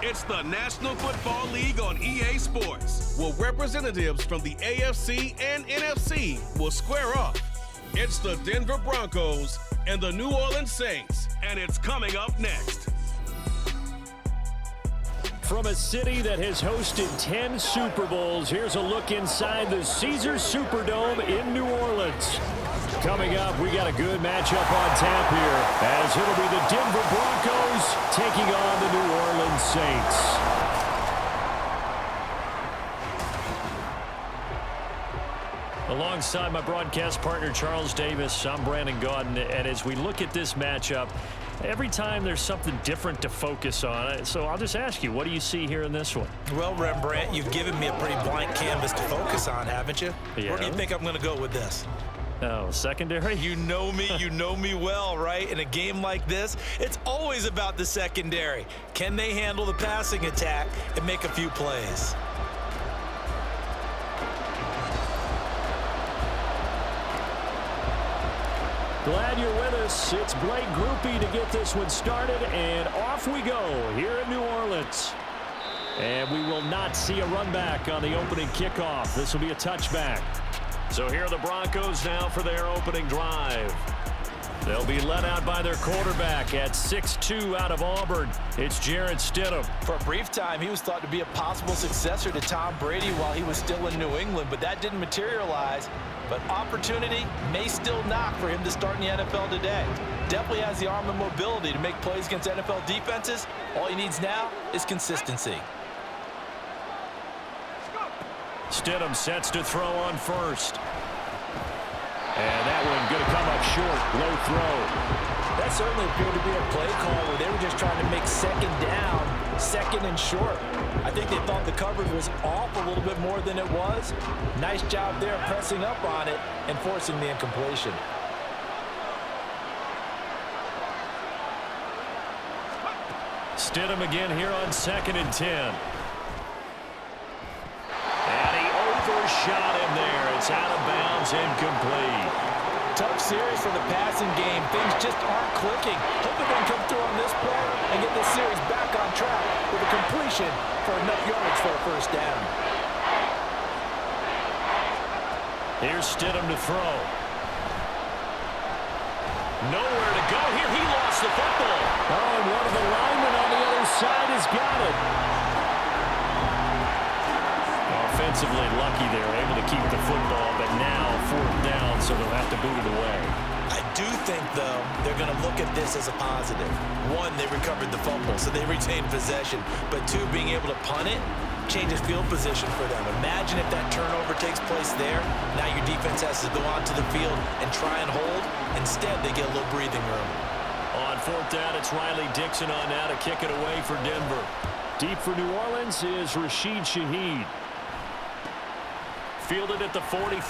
It's the National Football League on EA Sports, where representatives from the AFC and NFC will square off. It's the Denver Broncos and the New Orleans Saints, and it's coming up next. From a city that has hosted 10 Super Bowls, here's a look inside the Caesars Superdome in New Orleans. Coming up, we got a good matchup on tap here, as it'll be the Denver Broncos taking on the New Orleans Saints. Alongside my broadcast partner, Charles Davis, I'm Brandon Gaudin, and as we look at this matchup, every time there's something different to focus on. So I'll just ask you, what do you see here in this one? Well, Rembrandt, you've given me a pretty blank canvas to focus on, haven't you? Yeah. Where do you think I'm going to go with this? Oh, secondary? You know me well, right? In a game like this, it's always about the secondary. Can they handle the passing attack and make a few plays? Glad you're with us. It's Blake Groupie to get this one started, and off we go here in New Orleans. And we will not see a run back on the opening kickoff. This will be a touchback. So here are the Broncos now for their opening drive. They'll be led out by their quarterback at 6'2" out of Auburn. It's Jarrett Stidham. For a brief time, he was thought to be a possible successor to Tom Brady while he was still in New England, but that didn't materialize. But opportunity may still knock for him to start in the NFL today. Definitely has the arm and mobility to make plays against NFL defenses. All he needs now is consistency. Stidham sets to throw on first. And that one going to come up short. Low throw. That certainly appeared to be a play call where they were just trying to make second down, second and short. I think they thought the coverage was off a little bit more than it was. Nice job there pressing up on it and forcing the incompletion. Stidham again here on 2nd and 10. And he overshot him there. It's out of bounds, incomplete. Tough series for the passing game. Things just aren't clicking. Hoping they can come through on this play and get this series back on track with a completion for enough yards for a first down. Here's Stidham to throw. Nowhere to go here. He lost the football. Oh, and one of the linemen on the other side has got it. Offensively lucky there, able to keep the football, but now 4th down, so they'll have to boot it away. I do think, though, they're going to look at this as a positive. One, they recovered the fumble, so they retained possession. But two, being able to punt it changes field position for them. Imagine if that turnover takes place there. Now your defense has to go onto the field and try and hold. Instead, they get a little breathing room. On 4th down, it's Riley Dixon on now to kick it away for Denver. Deep for New Orleans is Rashid Shaheed. Fielded at the 43.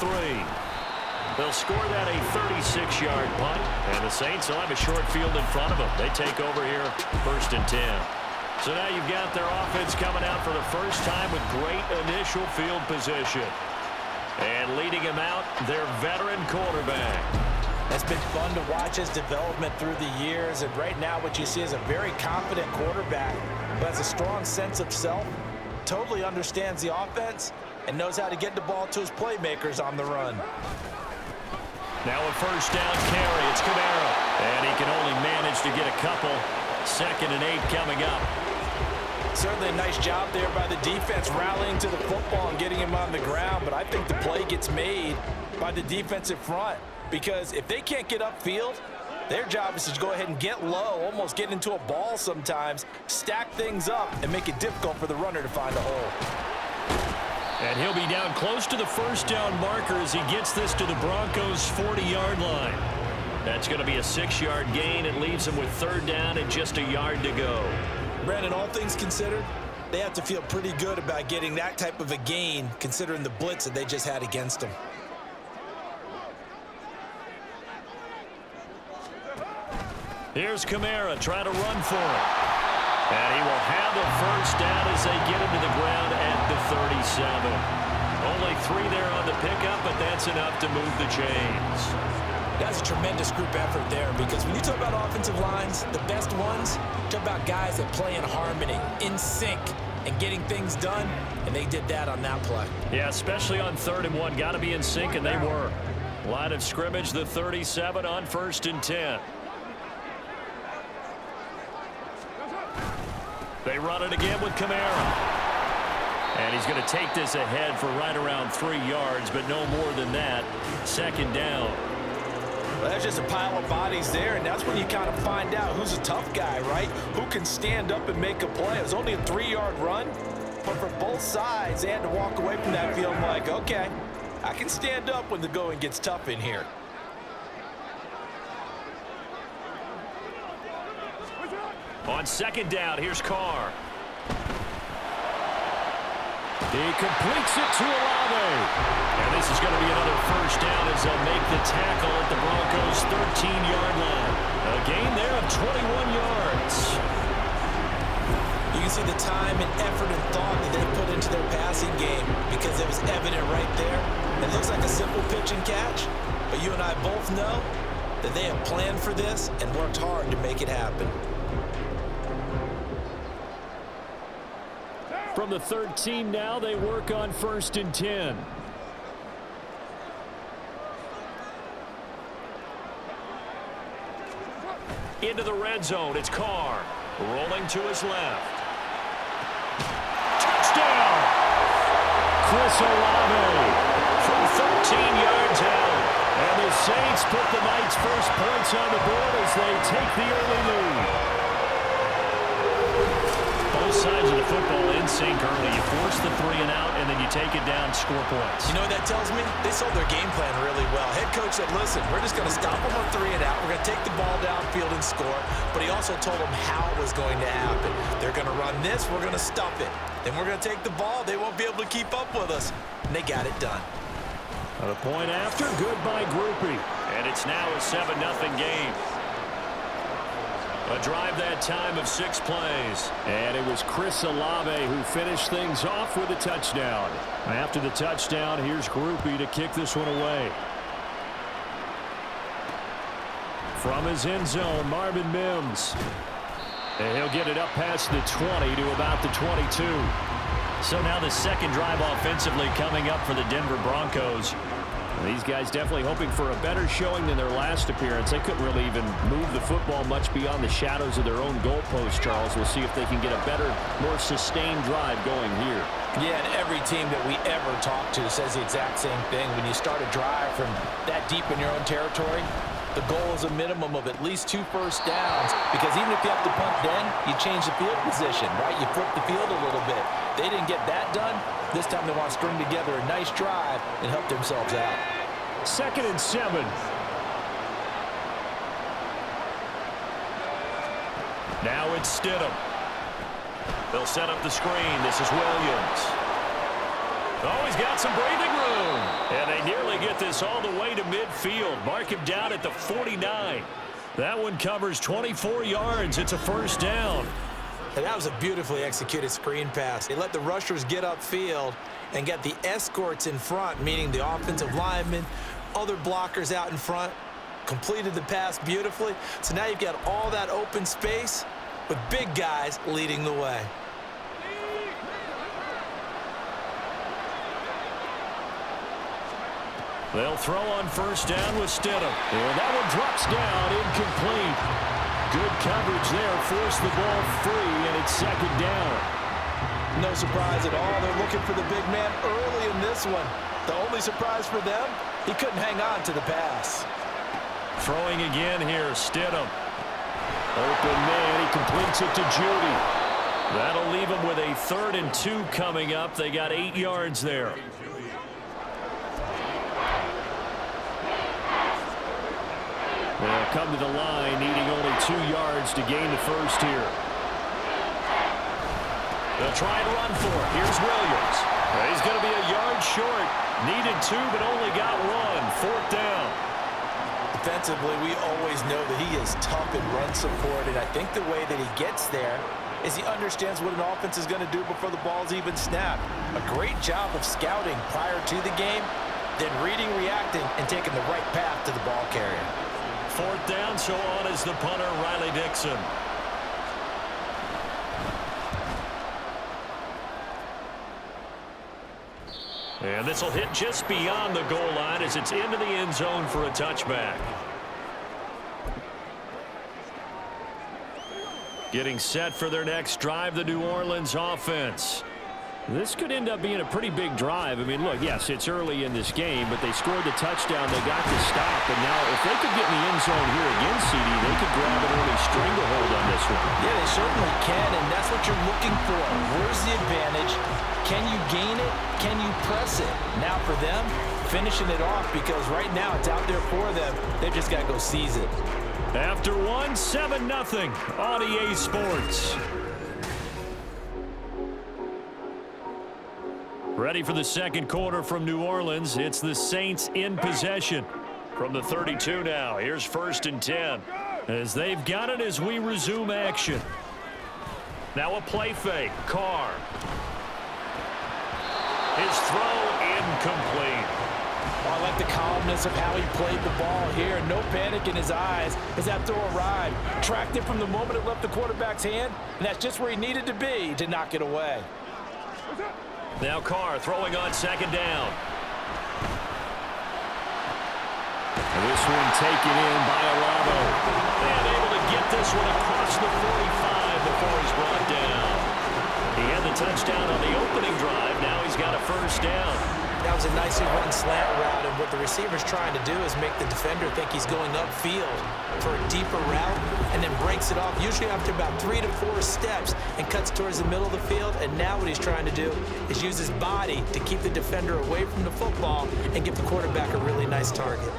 They'll score that a 36-yard punt, and the Saints will have a short field in front of them. They take over here 1st and 10. So now you've got their offense coming out for the first time with great initial field position. And leading him out, their veteran quarterback. It's been fun to watch his development through the years, and right now what you see is a very confident quarterback who has a strong sense of self, totally understands the offense, and knows how to get the ball to his playmakers on the run. Now a first down carry. It's Kamara. And he can only manage to get a couple. 2nd and 8 coming up. Certainly a nice job there by the defense rallying to the football and getting him on the ground, but I think the play gets made by the defensive front, because if they can't get upfield, their job is to go ahead and get low, almost get into a ball sometimes, stack things up, and make it difficult for the runner to find a hole. And he'll be down close to the first down marker as he gets this to the Broncos' 40-yard line. That's going to be a 6-yard gain. It leaves him with 3rd down and just a yard to go. Brandon, all things considered, they have to feel pretty good about getting that type of a gain, considering the blitz that they just had against them. Here's Kamara trying to run for it. And he will have the first down as they get him to the ground at the 37. Only 3 there on the pickup, but that's enough to move the chains. That's a tremendous group effort there, because when you talk about offensive lines, the best ones, talk about guys that play in harmony, in sync, and getting things done, and they did that on that play. Yeah, especially on 3rd and 1. Got to be in sync, and they were. Line of scrimmage, the 37 on 1st and 10. They run it again with Kamara. And he's going to take this ahead for right around 3 yards, but no more than that. 2nd down. Well, that's just a pile of bodies there, and that's when you kind of find out who's a tough guy, right? Who can stand up and make a play. It was only a 3-yard run, but for both sides, they had to walk away from that feeling like, okay, I can stand up when the going gets tough in here. On 2nd down, here's Carr. He completes it to Olave. And this is going to be another 1st down as they'll make the tackle at the Broncos' 13-yard line. A gain there of 21 yards. You can see the time and effort and thought that they put into their passing game, because it was evident right there. It looks like a simple pitch and catch, but you and I both know that they have planned for this and worked hard to make it happen. From the 13 now, they work on 1st and 10. Into the red zone, it's Carr. Rolling to his left. Touchdown! Chris Olave from 13 yards out. And the Saints put the Knights' first points on the board as they take the early lead. Both sides of the football in sync early. You force the 3 and out, and then you take it down, score points. You know what that tells me? They sold their game plan really well. Head coach said, listen, we're just going to stop them on 3 and out. We're going to take the ball downfield and score. But he also told them how it was going to happen. They're going to run this. We're going to stuff it. Then we're going to take the ball. They won't be able to keep up with us. And they got it done. A point after, good by Groupie. And it's now a 7-0 game. A drive that time of 6 plays. And it was Chris Olave who finished things off with a touchdown. After the touchdown, here's Groupie to kick this one away. From his end zone, Marvin Mims. And he'll get it up past the 20 to about the 22. So now the 2nd drive offensively coming up for the Denver Broncos. These guys definitely hoping for a better showing than their last appearance. They couldn't really even move the football much beyond the shadows of their own goalpost, Charles. We'll see if they can get a better, more sustained drive going here. Yeah, and every team that we ever talk to says the exact same thing. When you start a drive from that deep in your own territory, the goal is a minimum of at least 2 first downs, because even if you have to punt then, you change the field position, right? You flip the field a little bit. They didn't get that done. This time they want to string together a nice drive and help themselves out. 2nd and 7. Now it's Stidham. They'll set up the screen. This is Williams. Oh, he's got some breathing room. And they nearly get this all the way to midfield. Mark him down at the 49. That one covers 24 yards. It's a 1st down. And that was a beautifully executed screen pass. They let the rushers get upfield and get the escorts in front, meaning the offensive linemen, other blockers out in front, completed the pass beautifully. So now you've got all that open space with big guys leading the way. They'll throw on 1st down with Stidham. And that one drops down, incomplete. Good coverage there, forced the ball free, and it's 2nd down. No surprise at all. They're looking for the big man early in this one. The only surprise for them, he couldn't hang on to the pass. Throwing again here, Stidham. Open man, he completes it to Judy. That'll leave him with a 3rd and 2 coming up. They got 8 yards there. They'll come to the line, needing only 2 yards to gain the 1st here. They'll try and run for it. Here's Williams. He's going to be a yard short. Needed 2, but only got 1. 4th down. Defensively, we always know that he is tough in run support, and I think the way that he gets there is he understands what an offense is going to do before the ball's even snapped. A great job of scouting prior to the game, then reading, reacting, and taking the right path to the ball carrier. 4th down, so on is the punter, Riley Dixon. And this will hit just beyond the goal line as it's into the end zone for a touchback. Getting set for their next drive, the New Orleans offense. This could end up being a pretty big drive. I mean, look, yes, it's early in this game, but they scored the touchdown. They got the stop, and now if they could get in the end zone here again, CD, they could grab an early stranglehold on this one. Yeah, they certainly can, and that's what you're looking for. Where's the advantage? Can you gain it? Can you press it? Now for them, finishing it off, because right now it's out there for them. They've just got to go seize it. After 7-0 on EA Sports. Ready for the second quarter from New Orleans. It's the Saints in possession from the 32 now. Here's 1st and 10 as they've got it as we resume action. Now a play fake. Carr. His throw incomplete. I like the calmness of how he played the ball here. No panic in his eyes as that throw arrived. Tracked it from the moment it left the quarterback's hand, and that's just where he needed to be to knock it away. Now Carr throwing on 2nd down. And this one taken in by Arabo. And able to get this one across the 45 before he's brought down. He had the touchdown on the opening drive. Now he's got a 1st down. That was a nicely run slant route, and what the receiver's trying to do is make the defender think he's going upfield for a deeper route, and then breaks it off, usually after about 3 to 4 steps, and cuts towards the middle of the field. And now what he's trying to do is use his body to keep the defender away from the football and give the quarterback a really nice target.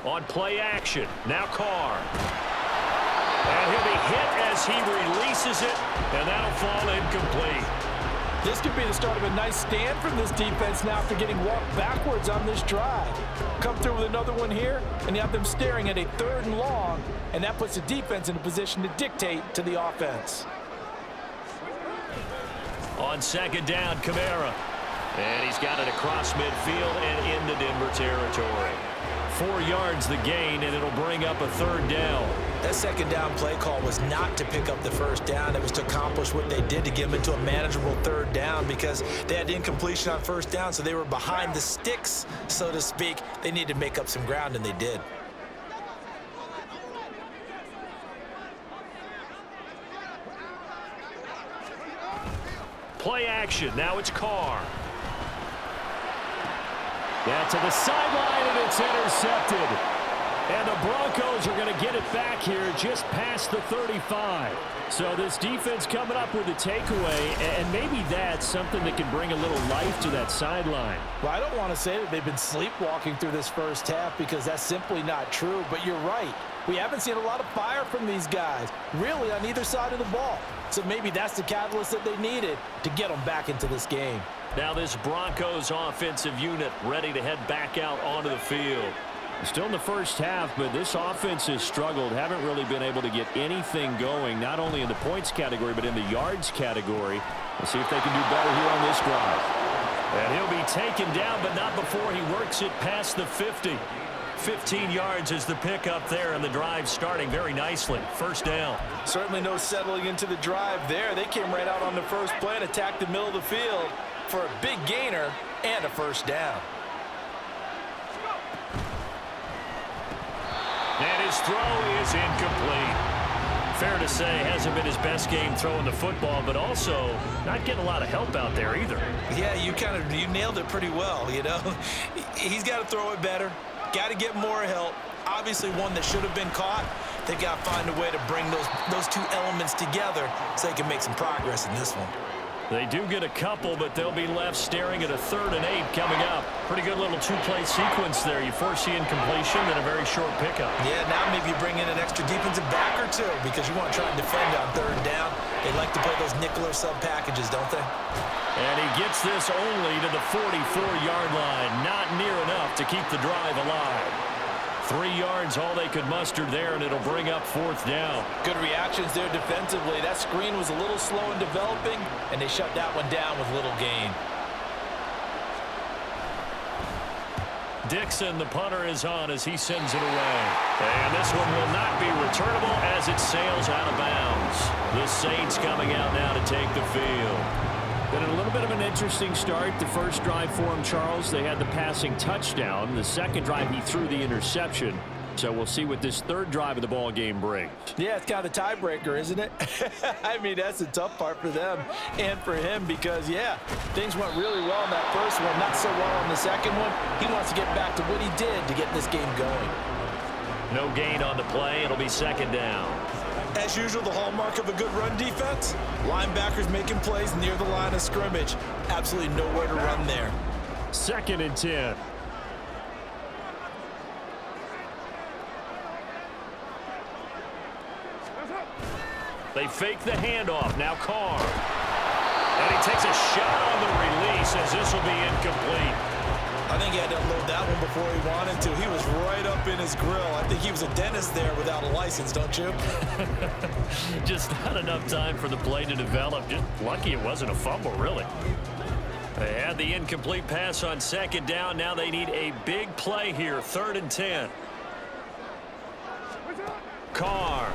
On play action, now Carr. And he'll be hit as he releases it, and that'll fall incomplete. This could be the start of a nice stand from this defense now after getting walked backwards on this drive. Come through with another one here, and you have them staring at a 3rd and long, and that puts the defense in a position to dictate to the offense. On 2nd down, Kamara. And he's got it across midfield and into Denver territory. 4 yards the gain, and it'll bring up a 3rd down. That 2nd down play call was not to pick up the 1st down. It was to accomplish what they did to get them into a manageable 3rd down, because they had incompletion on 1st down, so they were behind the sticks, so to speak. They needed to make up some ground, and they did. Play action. Now it's Carr. Yeah, to the sideline, and it's intercepted. And the Broncos are going to get it back here just past the 35. So this defense coming up with a takeaway, and maybe that's something that can bring a little life to that sideline. Well, I don't want to say that they've been sleepwalking through this 1st half, because that's simply not true. But you're right. We haven't seen a lot of fire from these guys, really, on either side of the ball. So maybe that's the catalyst that they needed to get them back into this game. Now this Broncos offensive unit ready to head back out onto the field. Still in the 1st half, but this offense has struggled. Haven't really been able to get anything going, not only in the points category, but in the yards category. We'll see if they can do better here on this drive. And he'll be taken down, but not before he works it past the 50. 15 yards is the pickup there, and the drive starting very nicely. 1st down. Certainly no settling into the drive there. They came right out on the 1st play and attacked the middle of the field for a big gainer and a 1st down. And his throw is incomplete. Fair to say, hasn't been his best game throwing the football, but also not getting a lot of help out there either. Yeah, you nailed it pretty well, you know. He's got to throw it better. Got to get more help. Obviously one that should have been caught. They've got to find a way to bring those 2 elements together so they can make some progress in this one. They do get a couple, but they'll be left staring at a 3rd and 8 coming up. Pretty good little 2-play sequence there. You force the incompletion, then a very short pickup. Yeah, now maybe you bring in an extra defensive back or 2 because you want to try and defend on 3rd down. They like to play those nickel or sub packages, don't they? And he gets this only to the 44-yard line. Not near enough to keep the drive alive. 3 yards, all they could muster there, and it'll bring up 4th down. Good reactions there defensively. That screen was a little slow in developing, and they shut that one down with little gain. Dixon, the punter, is on as he sends it away. And this one will not be returnable as it sails out of bounds. The Saints coming out now to take the field. Been a little bit of an interesting start. The first drive for him, Charles, they had the passing touchdown. The second drive, he threw the interception. So we'll see what this third drive of the ball game brings. Yeah, it's kind of a tiebreaker, isn't it? I mean, that's the tough part for them and for him because, yeah, things went really well in that first one, not so well in the second one. He wants to get back to what he did to get this game going. No gain on the play. It'll be 2nd down. As usual, the hallmark of a good run defense, linebackers making plays near the line of scrimmage. Absolutely nowhere to run there. 2nd and 10. They fake the handoff. Now Carr. And he takes a shot on the release as this will be incomplete. I think he had to unload that one before he wanted to. He was right up in his grill. I think he was a dentist there without a license, don't you? Just not enough time for the play to develop. Just lucky it wasn't a fumble, really. They had the incomplete pass on 2nd down. Now they need a big play here. 3rd and 10. Carr.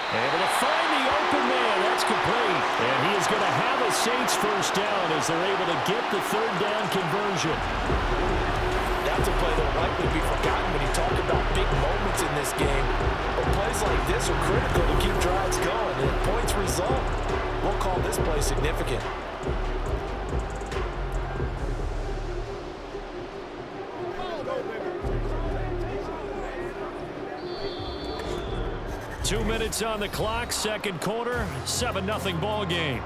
Able to find the open man. That's complete. And he is going to have a Saints first down as they're able to get the 3rd down conversion. That's a play that will likely be forgotten when you talk about big moments in this game. But plays like this are critical to keep drives going. And if points result, we'll call this play significant. Two minutes on the clock, second quarter, 7-0 ball game.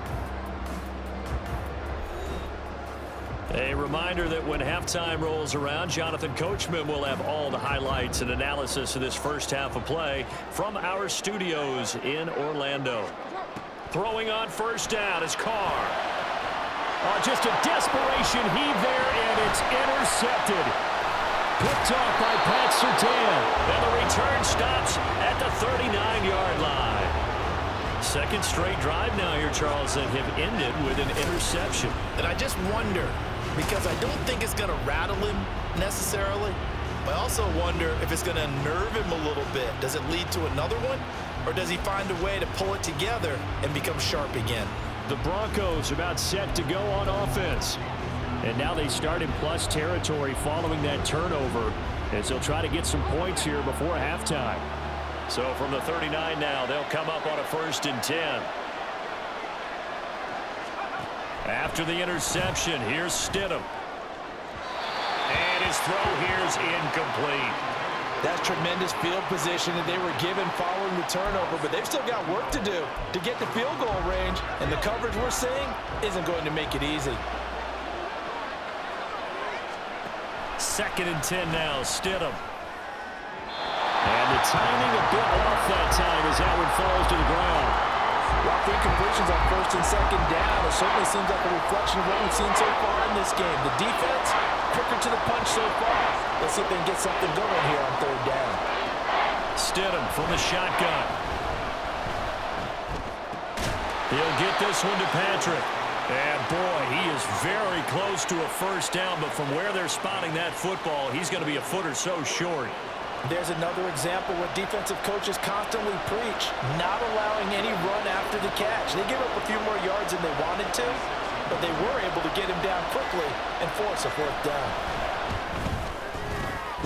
A reminder that when halftime rolls around, Jonathan Coachman will have all the highlights and analysis of this first half of play from our studios in Orlando. Throwing on 1st down is Carr. Just a desperation heave there, and it's intercepted. Picked off by Pat Surtain. And the return stops at the 39-yard line. 2nd straight drive now here, Charles, that have ended with an interception. And I just wonder, because I don't think it's going to rattle him necessarily, but I also wonder if it's going to nerve him a little bit. Does it lead to another one? Or does he find a way to pull it together and become sharp again? The Broncos about set to go on offense. And now they start in plus territory following that turnover as they'll try to get some points here before halftime. So from the 39 now, they'll come up on a 1st and 10. After the interception, here's Stidham. And his throw here's incomplete. That's tremendous field position that they were given following the turnover, but they've still got work to do to get the field goal range, and the coverage we're seeing isn't going to make it easy. 2nd and 10 now, Stidham. And the timing a bit off that time as that one falls to the ground. While 3 completions on 1st and 2nd down, it certainly seems like a reflection of what we've seen so far in this game. The defense, quicker to the punch so far. Let's see if they can get something going here on 3rd down. Stidham from the shotgun. He'll get this one to Patrick. And boy, he is very close to a first down, but from where they're spotting that football, he's going to be a foot or so short. There's another example where defensive coaches constantly preach, not allowing any run after the catch. They give up a few more yards than they wanted to, but they were able to get him down quickly and force a 4th down.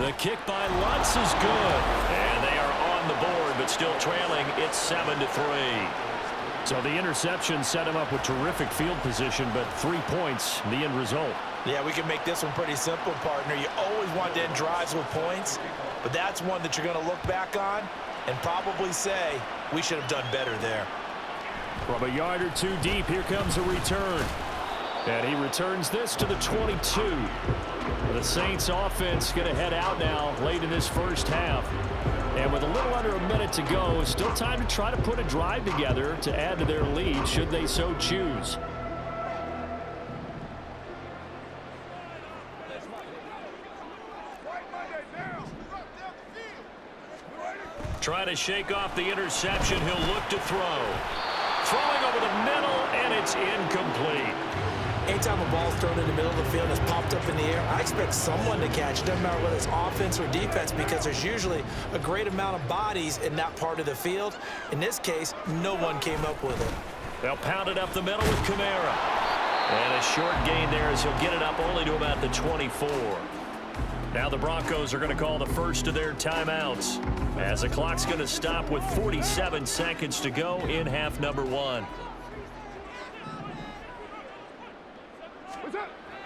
The kick by Lutz is good, and they are on the board, but still trailing. It's 7-3. So the interception set him up with terrific field position, but 3 points, the end result. Yeah, we can make this one pretty simple, partner. You always want to end drives with points, but that's one that you're going to look back on and probably say, we should have done better there. From a yard or 2 deep, here comes a return. And he returns this to the 22. The Saints offense going to head out now late in this first half. And with a little under a minute to go, still time to try to put a drive together to add to their lead should they so choose. Trying to shake off the interception. He'll look to throw. Throwing over the middle, and it's incomplete. Anytime a ball's thrown in the middle of the field and is popped up in the air, I expect someone to catch it. Doesn't matter whether it's offense or defense, because there's usually a great amount of bodies in that part of the field. In this case, no one came up with it. They'll pound it up the middle with Kamara. And a short gain there as he'll get it up only to about the 24. Now the Broncos are going to call the first of their timeouts, as the clock's going to stop with 47 seconds to go in half number 1.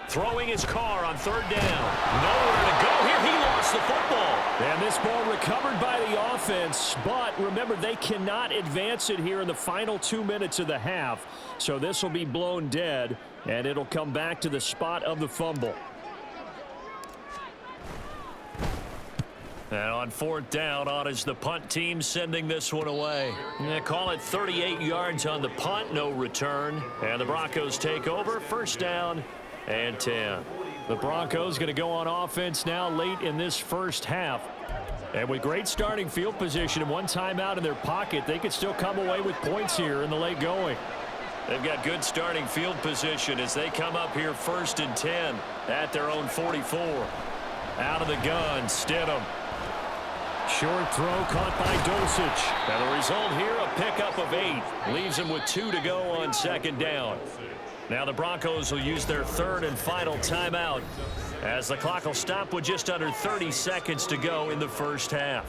Throwing his car on third down. Nowhere to go here. He lost the football. And this ball recovered by the offense. But remember, they cannot advance it here in the final 2 minutes of the half. So this will be blown dead, and it'll come back to the spot of the fumble. And on fourth down, on is the punt team sending this one away. Call it 38 yards on the punt, no return. And the Broncos take over, first down and 10. The Broncos going to go on offense now late in this first half. And with great starting field position and one timeout in their pocket, they could still come away with points here in the late going. They've got good starting field position as they come up here first and 10 at their own 44. Out of the gun, Stidham. Short throw caught by Dosich. And the result here, a pickup of 8. Leaves him with 2 to go on second down. Now the Broncos will use their third and final timeout, as the clock will stop with just under 30 seconds to go in the first half.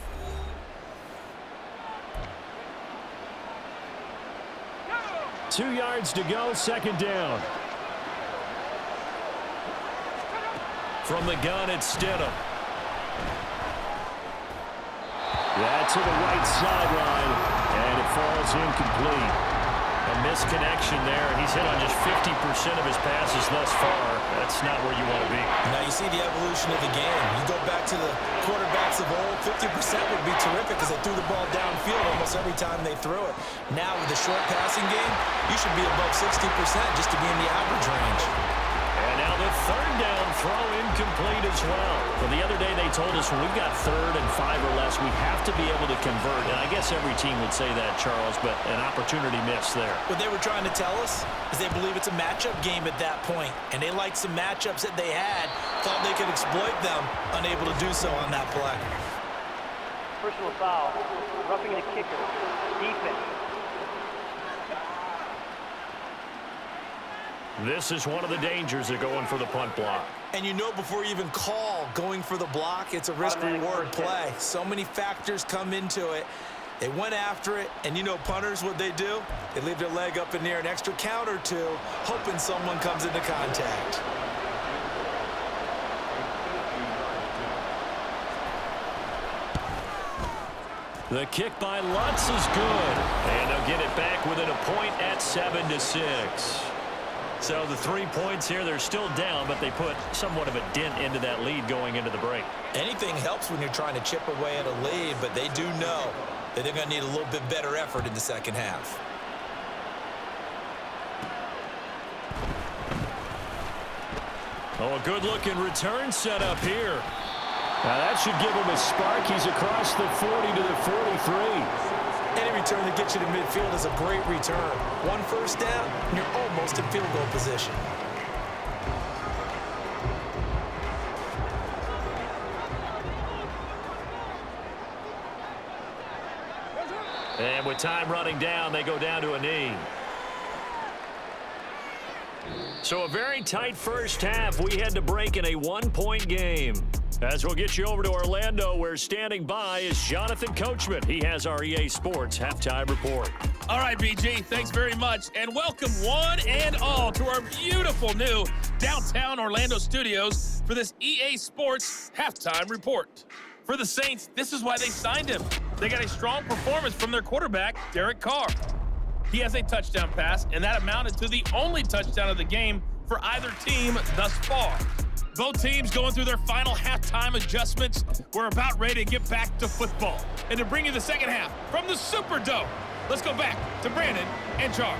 Two yards to go, second down. From the gun, it's Stidham. That's to the right sideline, and it falls incomplete. A misconnection there. He's hit on just 50% of his passes thus far. That's not where you want to be. Now you see the evolution of the game. You go back to the quarterbacks of old, 50% would be terrific because they threw the ball downfield almost every time they threw it. Now with the short passing game, you should be above 60% just to be in the average range. And now the third down throw incomplete as well. Well, the other day they told us when we've got third and 5 or less, we have to be able to convert. And I guess every team would say that, Charles, but an opportunity missed there. What they were trying to tell us is they believe it's a matchup game at that point. And they liked some matchups that they had, thought they could exploit them, unable to do so on that play. Personal foul, roughing the kicker, defense. This is one of the dangers of going for the punt block. And you know before you even call going for the block, it's a risk-reward play. So many factors come into it. They went after it, and you know punters, what they do? They leave their leg up in the air an extra count or two, hoping someone comes into contact. The kick by Lutz is good. And they'll get it back within a point at 7-6. So the 3 points here, they're still down, but they put somewhat of a dent into that lead going into the break. Anything helps when you're trying to chip away at a lead, but they do know that they're going to need a little bit better effort in the second half. Oh, a good-looking return set up here. Now that should give him a spark. He's across the 40 to the 43. Any return that gets you to midfield is a great return. One first down, and you're almost in field goal position. And with time running down, they go down to a knee. So a very tight first half. We had to break in a one-point game. As we'll get you over to Orlando, where standing by is Jonathan Coachman. He has our EA Sports Halftime Report. All right, BG, thanks very much. And welcome one and all to our beautiful new downtown Orlando studios for this EA Sports Halftime Report. For the Saints, this is why they signed him. They got a strong performance from their quarterback, Derek Carr. He has a touchdown pass, and that amounted to the only touchdown of the game for either team thus far. Both teams going through their final halftime adjustments. We're about ready to get back to football. And to bring you the second half from the Superdome, let's go back to Brandon and Charles.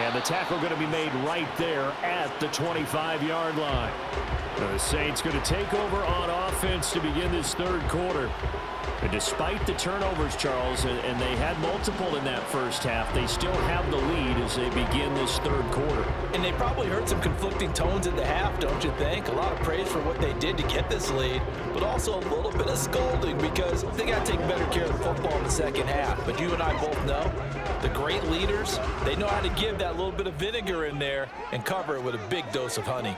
And the tackle going to be made right there at the 25-yard line. The Saints going to take over on offense to begin this third quarter. And despite the turnovers, Charles, and they had multiple in that first half, they still have the lead as they begin this third quarter. And they probably heard some conflicting tones at the half, don't you think? A lot of praise for what they did to get this lead, but also a little bit of scolding because they got to take better care of the football in the second half. But you and I both know the great leaders, they know how to give that little bit of vinegar in there and cover it with a big dose of honey.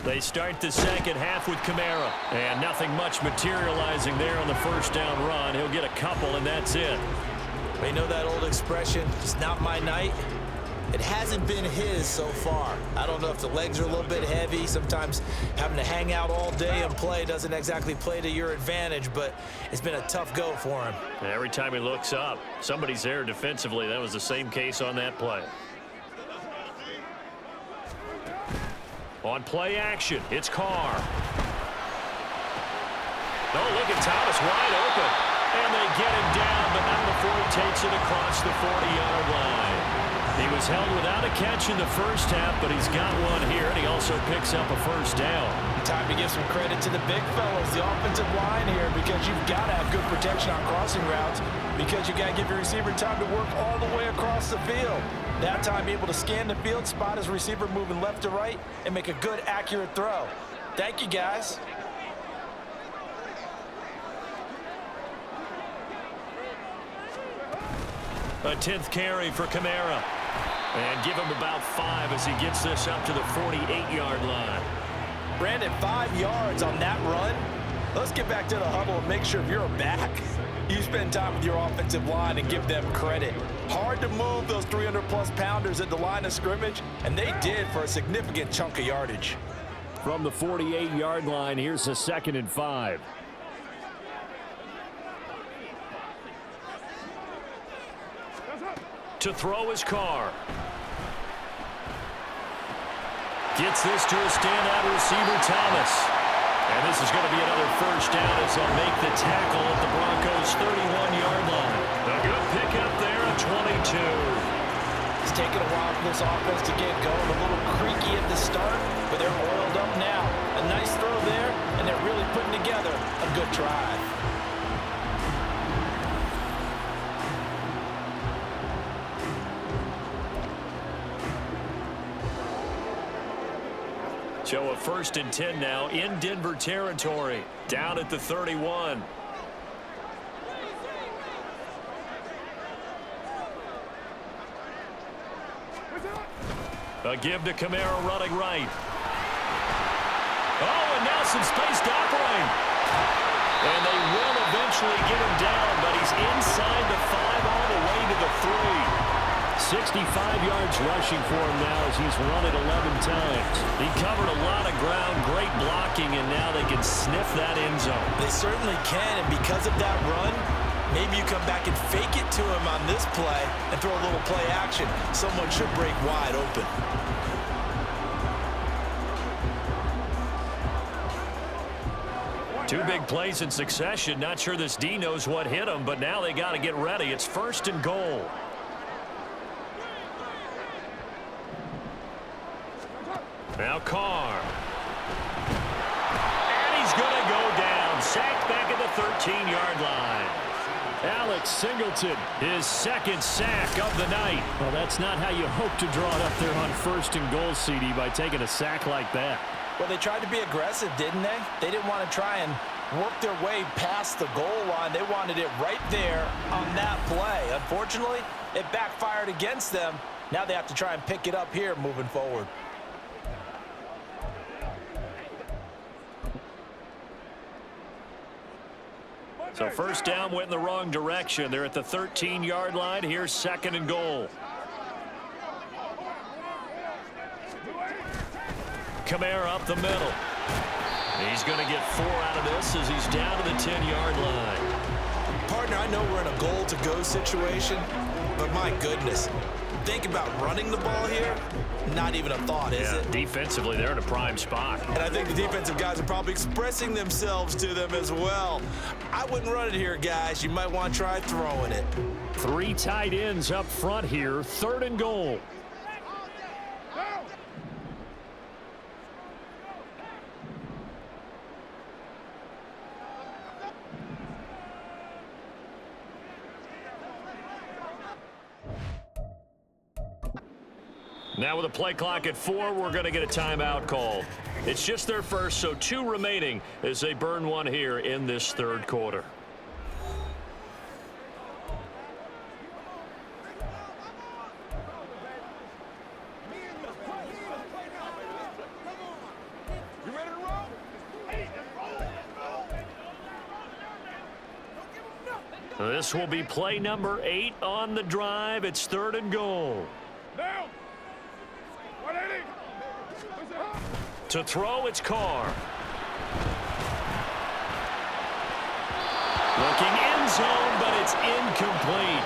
They start the second half with Kamara, and nothing much materializing there on the first down run. He'll get a couple, and that's it. They know that old expression, it's not my night. It hasn't been his so far. I don't know if the legs are a little bit heavy. Sometimes having to hang out all day and play doesn't exactly play to your advantage, but it's been a tough go for him. Every time he looks up, somebody's there defensively. That was the same case on that play. On play action, it's Carr. Oh, look at Thomas wide open. And they get him down, but not before he takes it across the 40-yard line. He was held without a catch in the first half, but he's got one here, and he also picks up a first down. Time to give some credit to the big fellas, the offensive line here, because you've got to have good protection on crossing routes, because you got to give your receiver time to work all the way across the field. That time able to scan the field, spot his receiver moving left to right, and make a good, accurate throw. Thank you, guys. A 10th carry for Kamara. And give him about 5 as he gets this up to the 48-yard line. Brandon, 5 yards on that run. Let's get back to the huddle and make sure if you're a back, you spend time with your offensive line and give them credit. Hard to move those 300-plus pounders at the line of scrimmage, and they did for a significant chunk of yardage. From the 48-yard line, here's a 2nd and 5. To throw his Carr. Gets this to a standout receiver, Thomas. And this is going to be another first down as they'll make the tackle at the Broncos' 31-yard line. A good pickup there at 22. It's taken a while for this offense to get going. A little creaky at the start, but they're oiled up now. A nice throw there, and they're really putting together a good drive. So a 1st and 10 now in Denver territory, down at the 31. A give to Kamara running right. Oh, and now some space to operate. And they will eventually get him down, but he's inside the 5 all the way to the 3. 65 yards rushing for him now as he's run it 11 times. He covered a lot of ground, great blocking, and now they can sniff that end zone. They certainly can, and because of that run, maybe you come back and fake it to him on this play and throw a little play action. Someone should break wide open. Two big plays in succession. Not sure this D knows what hit him, but now they got to get ready. It's 1st and goal. Now Carr. And he's going to go down. Sacked back at the 13-yard line. Alex Singleton, his 2nd sack of the night. Well, that's not how you hope to draw it up there on 1st and goal, CD, by taking a sack like that. Well, they tried to be aggressive, didn't they? They didn't want to try and work their way past the goal line. They wanted it right there on that play. Unfortunately, it backfired against them. Now they have to try and pick it up here moving forward. So 1st down went in the wrong direction. They're at the 13-yard line. Here's 2nd and goal. Kamara up the middle. He's going to get 4 out of this as he's down to the 10-yard line. Partner, I know we're in a goal-to-go situation, but my goodness, think about running the ball here, not even a thought, is it? Defensively, they're in a prime spot. And I think the defensive guys are probably expressing themselves to them as well. I wouldn't run it here, guys. You might want to try throwing it. 3 tight ends up front here, 3rd and goal. Now with a play clock at 4, we're going to get a timeout called. It's just their first, so 2 remaining as they burn one here in this 3rd quarter. This will be play number 8 on the drive. It's 3rd and goal. To throw, it's Carr. Looking end zone, but it's incomplete.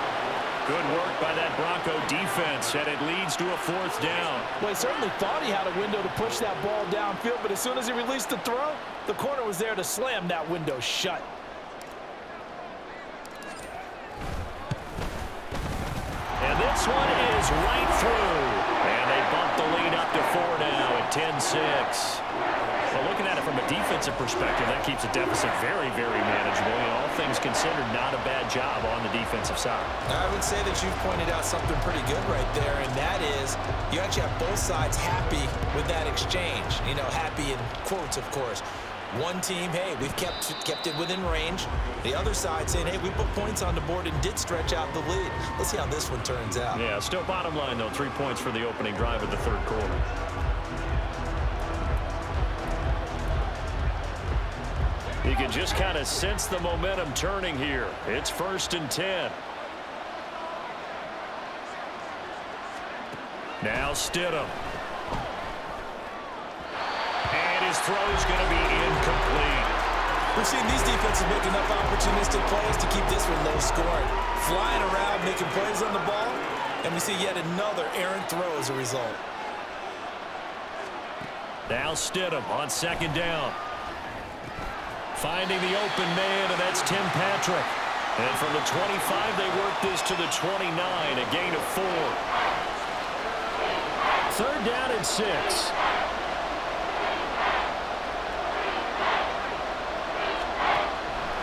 Good work by that Bronco defense, and it leads to a 4th down. Well, he certainly thought he had a window to push that ball downfield, but as soon as he released the throw, the corner was there to slam that window shut. And this one is right through. And they bump the lead up to 4 now at 10-6. Well, looking at it from a defensive perspective, that keeps the deficit very, very manageable. And all things considered, not a bad job on the defensive side. I would say that you've pointed out something pretty good right there, and that is you actually have both sides happy with that exchange. You know, happy in quotes, of course. One team, hey, we've kept it within range. The other side saying, hey, we put points on the board and did stretch out the lead. Let's see how this one turns out. Yeah, still bottom line, though. 3 points for the opening drive of the 3rd quarter. You can just kind of sense the momentum turning here. It's 1st and 10. Now Stidham. His throw is going to be incomplete. We've seen these defenses make enough opportunistic plays to keep this one low scoring. Flying around, making plays on the ball, and we see yet another errant throw as a result. Now Stidham on 2nd down. Finding the open man, and that's Tim Patrick. And from the 25, they work this to the 29, a gain of 4. 3rd down and 6.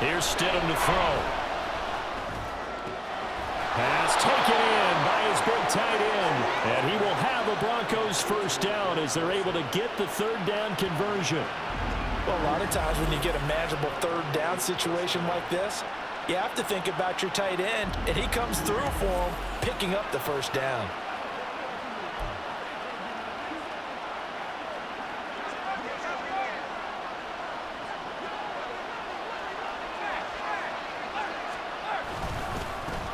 Here's Stidham to throw. Pass taken in by his big tight end. And he will have a Broncos 1st down as they're able to get the 3rd down conversion. Well, a lot of times when you get a manageable 3rd down situation like this, you have to think about your tight end, and he comes through for him, picking up the 1st down.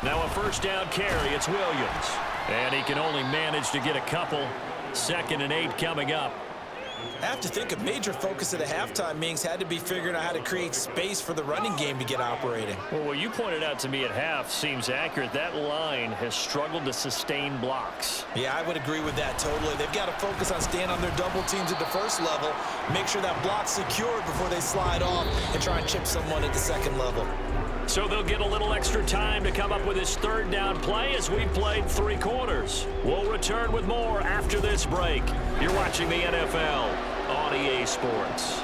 Now a 1st down carry, it's Williams. And he can only manage to get a couple. 2nd and 8 coming up. I have to think a major focus of the halftime meetings had to be figuring out how to create space for the running game to get operating. Well, what you pointed out to me at half seems accurate. That line has struggled to sustain blocks. Yeah, I would agree with that totally. They've got to focus on staying on their double teams at the 1st level, make sure that block's secured before they slide off and try and chip someone at the 2nd level. So they'll get a little extra time to come up with his 3rd down play as we've played 3 quarters. We'll return with more after this break. You're watching the NFL on EA Sports.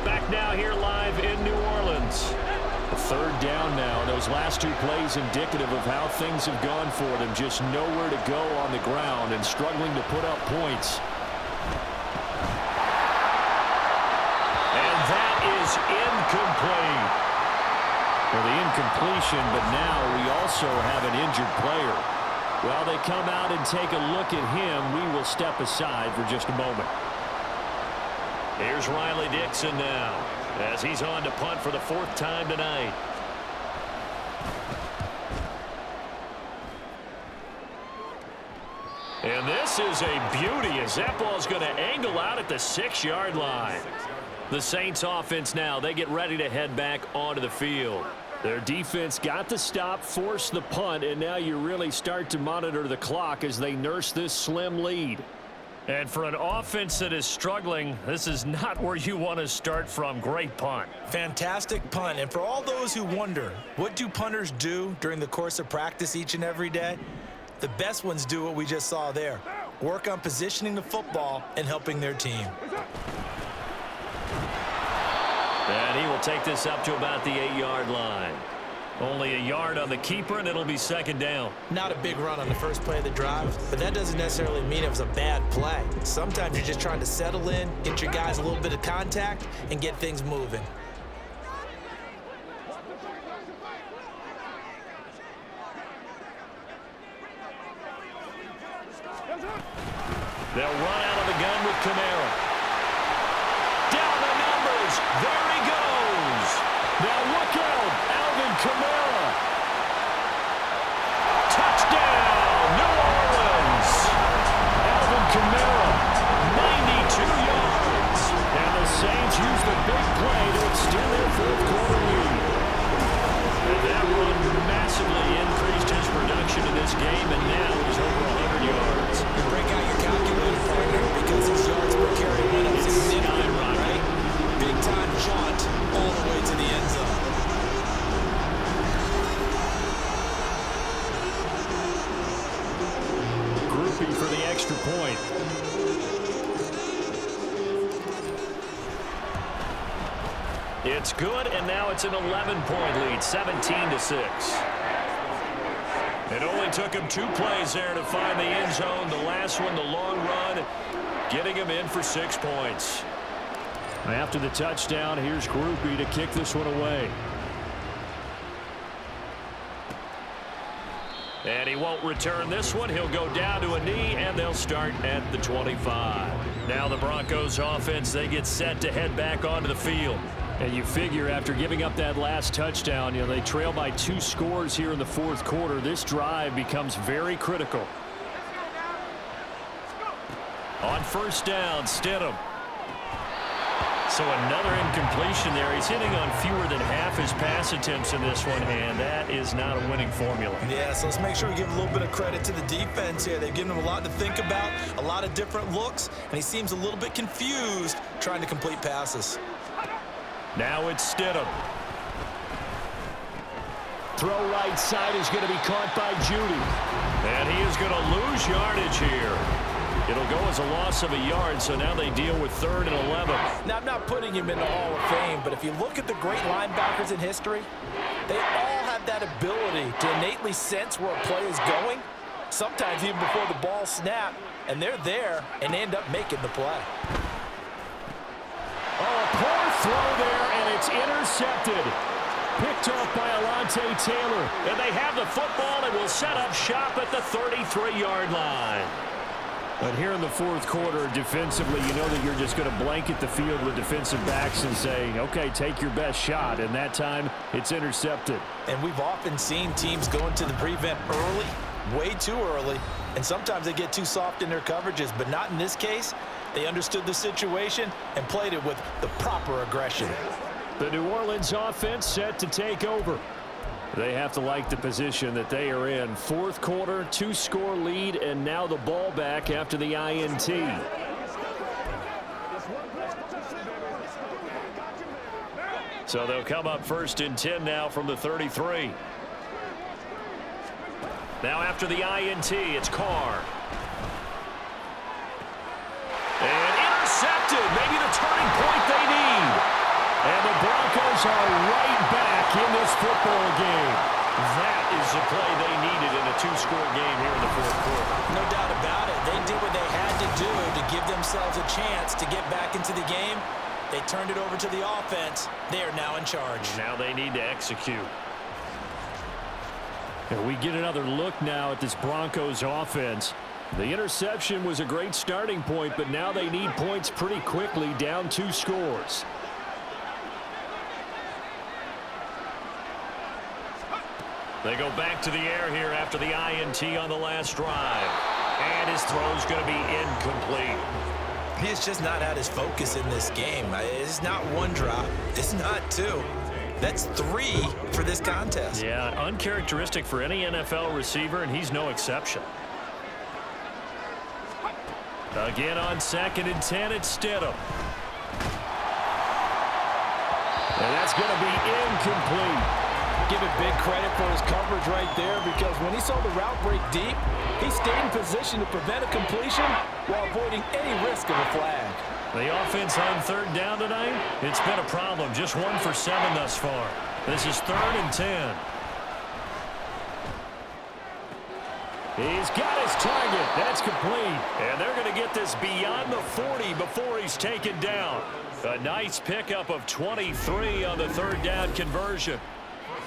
Back now here live in New Orleans. The 3rd down now. Those last 2 plays indicative of how things have gone for them. Just nowhere to go on the ground and struggling to put up points. And that is incomplete. Well, the incompletion, but now we also have an injured player. While they come out and take a look at him, we will step aside for just a moment. Here's Riley Dixon now, as he's on to punt for the 4th time tonight. And this is a beauty as that ball's going to angle out at the 6-yard line. The Saints offense now, they get ready to head back onto the field. Their defense got the stop, forced the punt, and now you really start to monitor the clock as they nurse this slim lead. And for an offense that is struggling, this is not where you want to start from. Great punt. Fantastic punt. And for all those who wonder, what do punters do during the course of practice each and every day? The best ones do what we just saw there. Work on positioning the football and helping their team. And he will take this up to about the 8-yard line. Only a yard on the keeper, and it'll be second down. Not a big run on the first play of the drive, but that doesn't necessarily mean it was a bad play. Sometimes you're just trying to settle in, get your guys a little bit of contact, and get things moving. They'll run out of the gun with Kamara. Down the numbers. There he goes. Now look out. Alvin Kamara. Touchdown, New Orleans. Alvin Kamara, 92 yards. And the Saints use the big play to extend their fourth-quarter lead. And that run massively increased his production in this game, and now he's over 100 yards. You break out your calculator, partner, because his yards per carry went up significantly, right? Big-time jaunt all the way to the end zone. Grouping for the extra point. It's good, and now it's an 11-point lead, 17-6. It only took him 2 plays there to find the end zone. The last one, the long run, getting him in for 6 points. After the touchdown, here's Groupie to kick this one away. And he won't return this one. He'll go down to a knee, and they'll start at the 25. Now the Broncos offense, they get set to head back onto the field. And you figure after giving up that last touchdown, they trail by 2 scores here in the fourth quarter. This drive becomes very critical. On first down, Stidham. So another incompletion there. He's hitting on fewer than half his pass attempts in this one, and that is not a winning formula. Yeah, so let's make sure we give a little bit of credit to the defense here. They've given him a lot to think about, a lot of different looks, and he seems a little bit confused trying to complete passes. Now it's Stidham. Throw right side is going to be caught by Judy. And he is going to lose yardage here. It'll go as a loss of a yard, so now they deal with 3rd and 11. Now, I'm not putting him in the Hall of Fame, but if you look at the great linebackers in history, they all have that ability to innately sense where a play is going, sometimes even before the ball snaps, and they're there and end up making the play. Oh, a poor throw there, and it's intercepted. Picked off by Alontae Taylor. And they have the football and will set up shop at the 33-yard line. But here in the fourth quarter, defensively, you know that you're just going to blanket the field with defensive backs and say, okay, take your best shot. And that time, it's intercepted. And we've often seen teams go into the prevent early, way too early, and sometimes they get too soft in their coverages, but not in this case. They understood the situation and played it with the proper aggression. The New Orleans offense set to take over. They have to like the position that they are in. Fourth quarter, 2-score lead, and now the ball back after the INT. So they'll come up 1st and 10 now from the 33. Now after the INT, it's Carr. And intercepted, maybe the turning point they need. And the Broncos are right back in this football game. That is the play they needed in a 2-score game here in the fourth quarter. No doubt about it. They did what they had to do to give themselves a chance to get back into the game. They turned it over to the offense. They are now in charge. Now they need to execute. And we get another look now at this Broncos offense. The interception was a great starting point, but now they need points pretty quickly, down 2 scores. They go back to the air here after the INT on the last drive. And his throw's going to be incomplete. He's just not had his focus in this game. It's not 1 drop. It's not 2. That's 3 for this contest. Yeah, uncharacteristic for any NFL receiver, and he's no exception. Again on 2nd and 10, it's Stidham. And that's going to be incomplete. Give it big credit for his coverage right there, because when he saw the route break deep, he stayed in position to prevent a completion while avoiding any risk of a flag. The offense on 3rd down tonight, it's been a problem. Just 1 for 7 thus far. This is 3rd and 10. He's got his target. That's complete. And they're going to get this beyond the 40 before he's taken down. A nice pickup of 23 on the 3rd down conversion.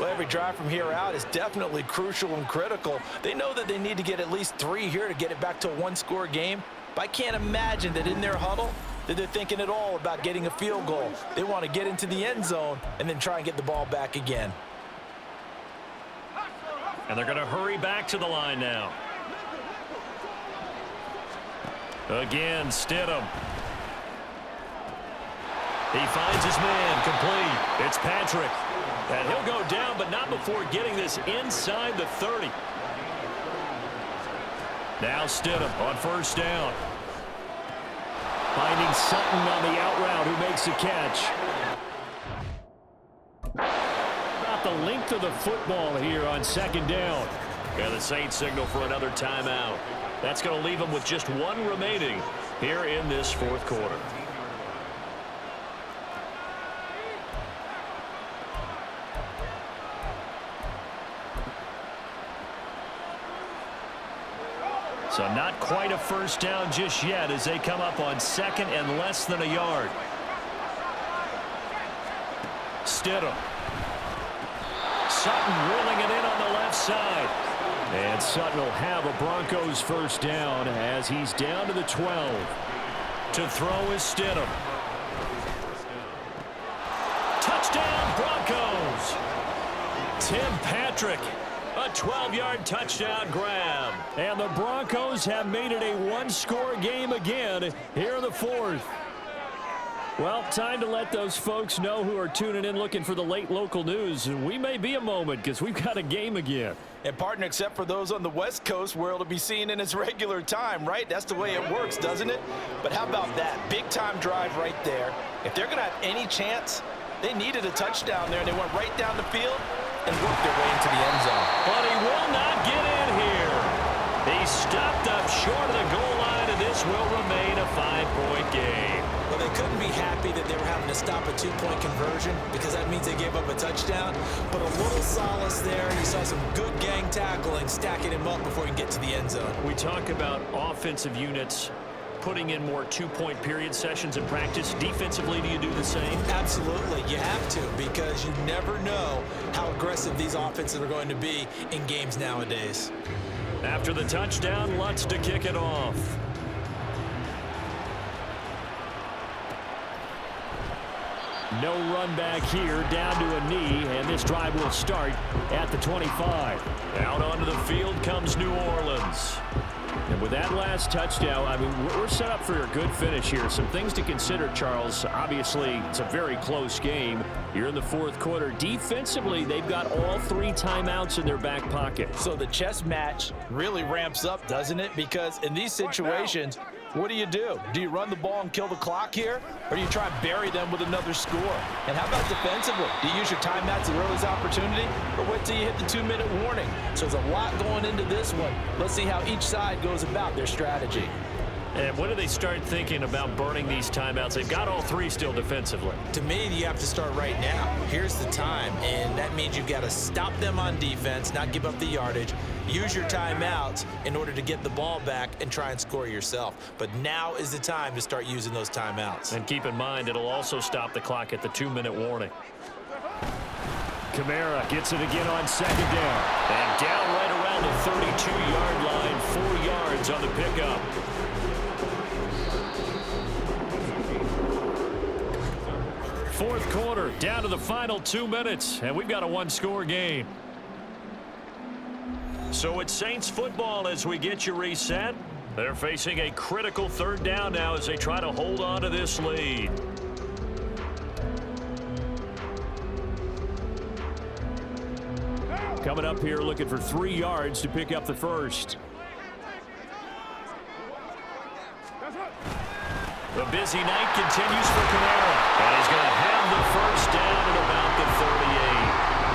Well, every drive from here out is definitely crucial and critical. They know that they need to get at least 3 here to get it back to a 1-score game. But I can't imagine that in their huddle that they're thinking at all about getting a field goal. They want to get into the end zone and then try and get the ball back again. And they're going to hurry back to the line now. Again, Stidham. He finds his man, complete. It's Patrick. And he'll go down, but not before getting this inside the 30. Now Stidham on 1st down. Finding Sutton on the out route, who makes the catch. About the length of the football here on 2nd down. And the Saints signal for another timeout. That's going to leave them with just 1 remaining here in this 4th quarter. So not quite a 1st down just yet as they come up on 2nd and less than a yard. Stidham. Sutton reeling it in on the left side. And Sutton will have a Broncos 1st down as he's down to the 12. To throw is Stidham. Touchdown Broncos. Tim Patrick. A 12-yard touchdown grab. And the Broncos have made it a 1-score game again here in the 4th. Well, time to let those folks know who are tuning in looking for the late local news. And we may be a moment because we've got a game again. And partner, except for those on the West Coast where it'll be seen in its regular time, right? That's the way it works, doesn't it? But how about that? Big-time drive right there. If they're going to have any chance, they needed a touchdown there, and they went right down the field and worked their way into the end zone. But he will not get in here. He stopped up short of the goal line, and this will remain a 5-point game. Well, they couldn't be happy that they were having to stop a 2-point conversion because that means they gave up a touchdown. But a little solace there. You saw some good gang tackling, stacking him up before he can get to the end zone. We talk about offensive units putting in more 2-point period sessions in practice. Defensively, do you do the same? Absolutely. You have to, because you never know how aggressive these offenses are going to be in games nowadays. After the touchdown, Lutz to kick it off. No run back here, down to a knee, and this drive will start at the 25. Out onto the field comes New Orleans. And with that last touchdown, I mean, we're set up for a good finish here. Some things to consider, Charles. Obviously, it's a very close game. You're in the 4th quarter. Defensively, they've got all 3 timeouts in their back pocket. So the chess match really ramps up, doesn't it? Because in these situations, what do? Do you run the ball and kill the clock here? Or do you try and bury them with another score? And how about defensively? Do you use your timeouts at earliest opportunity? Or wait till you hit the 2-minute warning? So there's a lot going into this one. Let's see how each side goes about their strategy. And when do they start thinking about burning these timeouts? They've got all 3 still defensively. To me, you have to start right now. Here's the time, and that means you've got to stop them on defense, not give up the yardage. Use your timeouts in order to get the ball back and try and score yourself. But now is the time to start using those timeouts. And keep in mind, it'll also stop the clock at the 2-minute warning. Kamara gets it again on 2nd down. And down right around the 32-yard line, 4 yards on the pickup. Fourth quarter, down to the final 2 minutes, and we've got a 1-score game. So it's Saints football as we get you reset. They're facing a critical 3rd down now as they try to hold on to this lead. Coming up here looking for 3 yards to pick up the first. The busy night continues for Kamara. And he's going to have the first down at about the 38.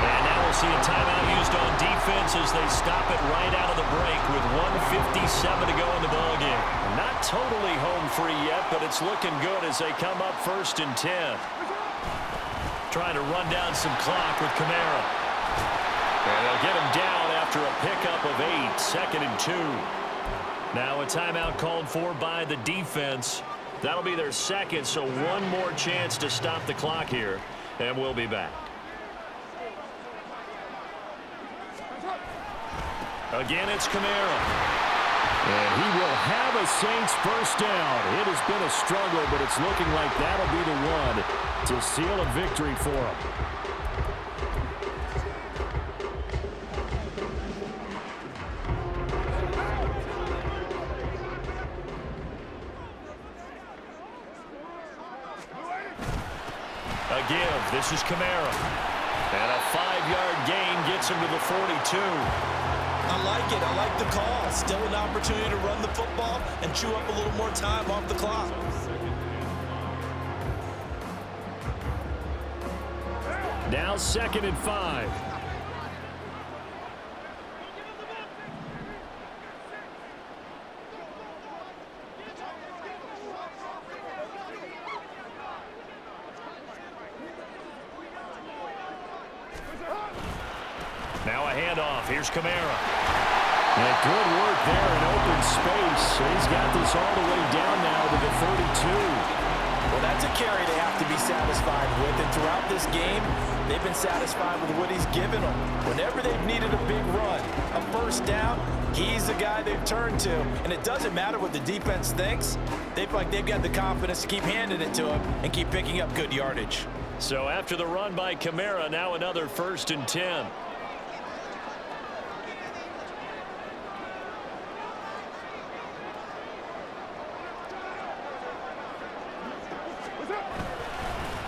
And now we'll see a timeout used on defense as they stop it right out of the break with 1:57 to go in the ballgame. Not totally home free yet, but it's looking good as they come up 1st and 10. Trying to run down some clock with Kamara. And they'll get him down after a pickup of 8, 2nd and 2. Now a timeout called for by the defense. That'll be their second, so one more chance to stop the clock here, and we'll be back. Again, it's Kamara. And he will have a Saints first down. It has been a struggle, but it's looking like that'll be the one to seal a victory for him. Again, this is Kamara. And a 5-yard gain gets him to the 42. I like it. I like the call. Still an opportunity to run the football and chew up a little more time off the clock. Now 2nd and 5. Now a handoff. Here's Kamara. And good work there in open space. He's got this all the way down now to the 32. Well, that's a carry they have to be satisfied with. And throughout this game, they've been satisfied with what he's given them. Whenever they've needed a big run, a first down, he's the guy they've turned to. And it doesn't matter what the defense thinks. They feel like they've got the confidence to keep handing it to him and keep picking up good yardage. So after the run by Kamara, now another 1st and 10.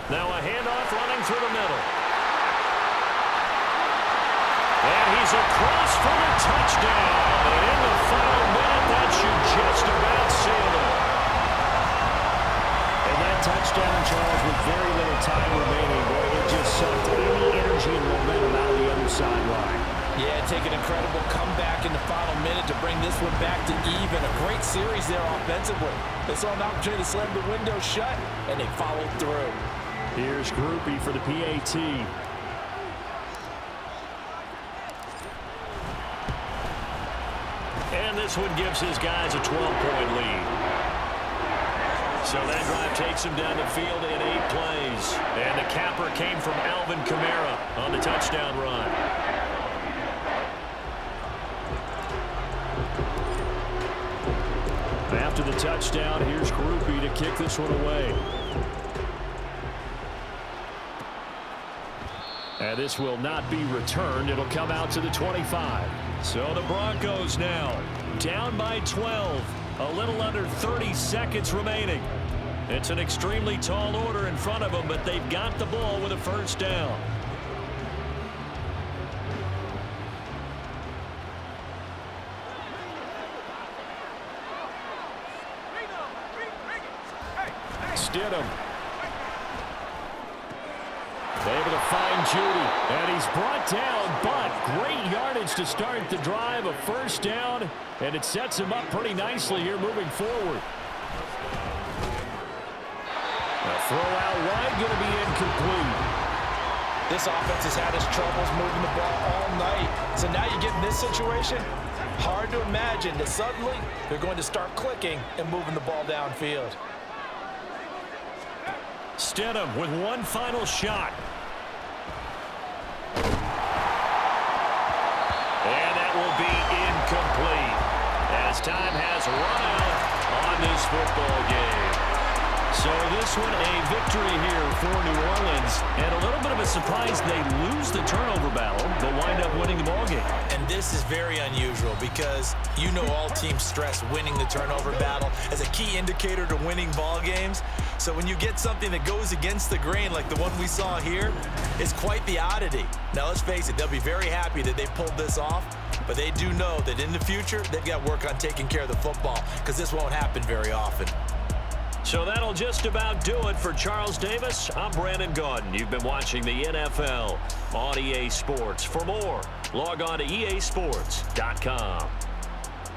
Now a handoff running through the middle. And he's across for the touchdown. And in the final minute, that should just about seal it. And that touchdown, Charles, with very little time remaining, boy, it just sucked any energy and momentum out of the other sideline. Yeah, take an incredible comeback in the final minute to bring this one back to even. A great series there offensively. They saw an opportunity to slam the window shut, and they followed through. Here's Groupie for the PAT. And this one gives his guys a 12-point lead. So that drive takes him down the field in 8 plays. And the capper came from Alvin Kamara on the touchdown run. After the touchdown, here's Groupie to kick this one away. And this will not be returned. It'll come out to the 25. So the Broncos now down by 12. A little under 30 seconds remaining. It's an extremely tall order in front of them, but they've got the ball with a first down. Stidham. Able to find Judy, and he's brought down, but great yardage to start the drive, a first down, and it sets him up pretty nicely here moving forward. A throw out wide, going to be incomplete. This offense has had its troubles moving the ball all night, so now you get in this situation, hard to imagine that suddenly they're going to start clicking and moving the ball downfield. Stidham with one final shot. And that will be incomplete as time has run out on this football game. So this one a victory here for New Orleans. And a little bit of a surprise, they lose the turnover battle, but wind up winning the ball game. And this is very unusual because you know all teams stress winning the turnover battle as a key indicator to winning ball games. So when you get something that goes against the grain like the one we saw here, it's quite the oddity. Now, let's face it, they'll be very happy that they pulled this off, but they do know that in the future, they've got to work on taking care of the football because this won't happen very often. So that'll just about do it for Charles Davis. I'm Brandon Gaudin. You've been watching the NFL on EA Sports. For more, log on to easports.com.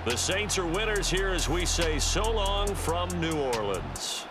The Saints are winners here as we say so long from New Orleans.